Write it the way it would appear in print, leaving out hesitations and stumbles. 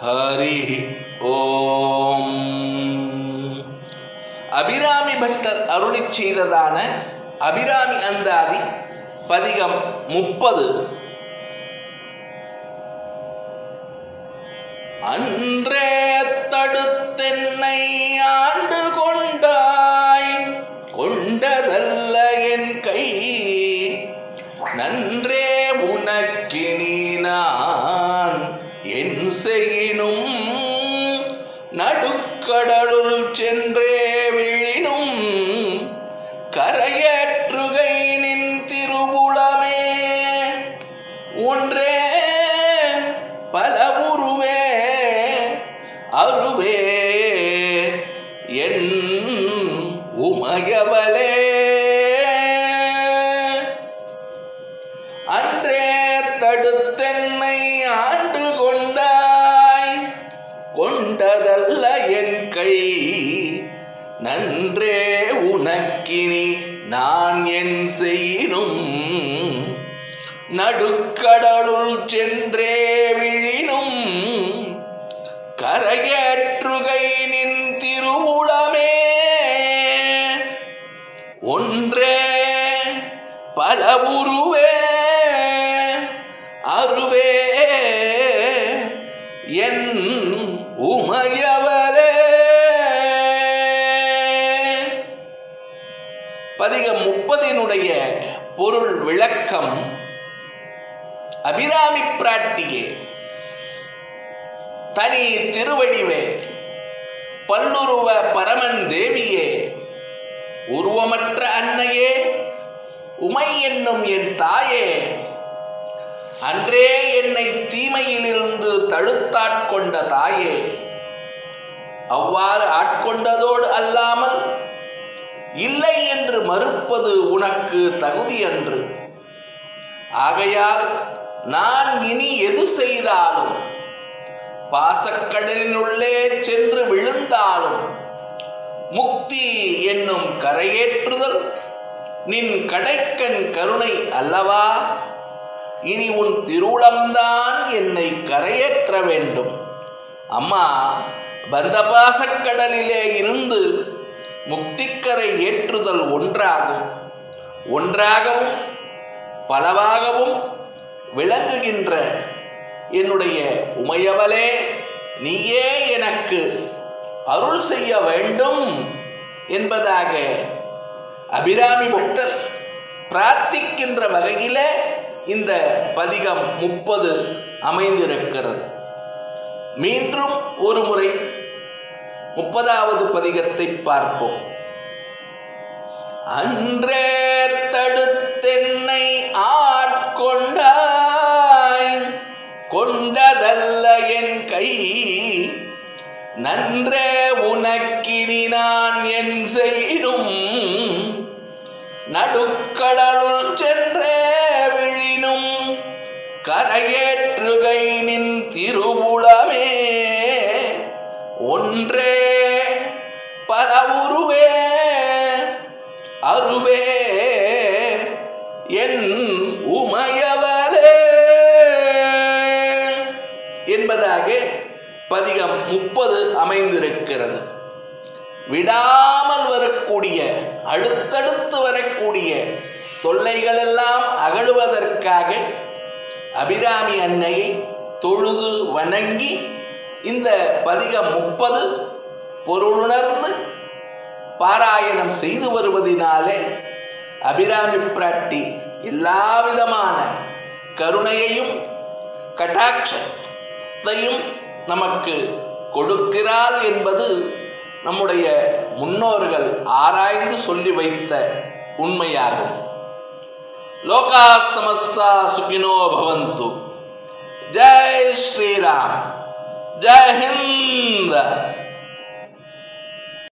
ஹரி ஓம். Abirami butter அருளிச் செய்ததான அபிராமி அந்தாதி பதிகம் 30. அன்றே தடுத்தென்னை ஆண்டு கொண்டாய், கொண்டதல்ல என் கை, நன்றே உனக்கினி நான் என் செய்யினும், நடுக்கடலுள் சென்றே விழினும், கரையேற்றுகை நின் திருவுளமே, ஒன்றே பல உருவே அருவே என் உமையவளே, அன்றே தடுத்தென்னை ஆண்டு கொண்டாய், கொண்டதல்ல என் கை, நன்றே உனக்கினி நான் என் செய்யினும், நடுக்கடலுள் சென்றே விழினும், கரையேற்றுகை நின் திருவுளமே, ஒன்றே பல உருவே அருவே என் உமையவளே. பதிகம் 30 பொருள் விளக்கம். அபிராமி பிராட்டியே, தனி திருவடிவே, பல்லுருவ பரமன் தேவியே, உருவமற்ற அன்னையே, உமை என்னும் என் தாயே, அன்றே என்னை தீமையிலிருந்து தடுத்தாட்கொண்ட தாயே, அவ்வாறு ஆட்கொண்டதோடு அல்லாமல் இல்லை என்று மறுப்பது உனக்கு தகுதியன்று. ஆகையால் நான் இனி எது செய்தாலும், பாசக்கடலினுள்ளே சென்று விழுந்தாலும், முக்தி என்னும் கரையேற்றுதல் நின் கடைக்கண் கருணை அல்லவா? இனி உன் திருவுளம்தான் என்னை கரையேற்ற வேண்டும். அம்மா, பந்த பாசக்கடலிலே இருந்து முக்திக்கரை ஏற்றுதல் ஒன்றாகவும் பலவாகவும் விளங்குகின்ற என்னுடைய உமையவளே, நீயே எனக்கு அருள் செய்ய வேண்டும் என்பதாக அபிராமி பட்டர் பிரார்த்திக்கின்ற வகையிலே இந்த பதிகம் 30 அமைந்திருக்கிறது. மீண்டும் ஒரு முறை 30வது பதிகத்தை பார்ப்போம். அன்றே தடுத்தென்னை ஆட்கொண்டாய், கொண்டதல்ல என் கை, நன்றே உனக்கினி நான் என் செய்யினும், நடுக்கடலுள் சென்றே விழினும், கரையேற்றுகை நின் திருவுளமே, ஒன்றே பல உருவே அருவே என் உமையவளே என்பதாக பதிகம் 30 அமைந்திருக்கிறது. விடாமல் வரக்கூடிய, அடுத்தடுத்து வரக்கூடிய தொல்லைகள் எல்லாம் அகழுவதற்காக அபிராமி அன்னையை தொழுது வணங்கி இந்த பதிகம் 30 பொருளுணர்ந்து பாராயணம் செய்து வருவதினாலே அபிராமி பிராட்டி எல்லாவிதமான கருணையையும் கடாட்சத்தையும் நமக்கு கொடுக்கிறாள் என்பது நம்முடைய முன்னோர்கள் ஆராய்ந்து சொல்லி வைத்த உண்மையாகும். லோகா சமஸ்தா சுகினோ பவந்து. ஜெய் ஸ்ரீராம். ஜெய் ஹிந்த்.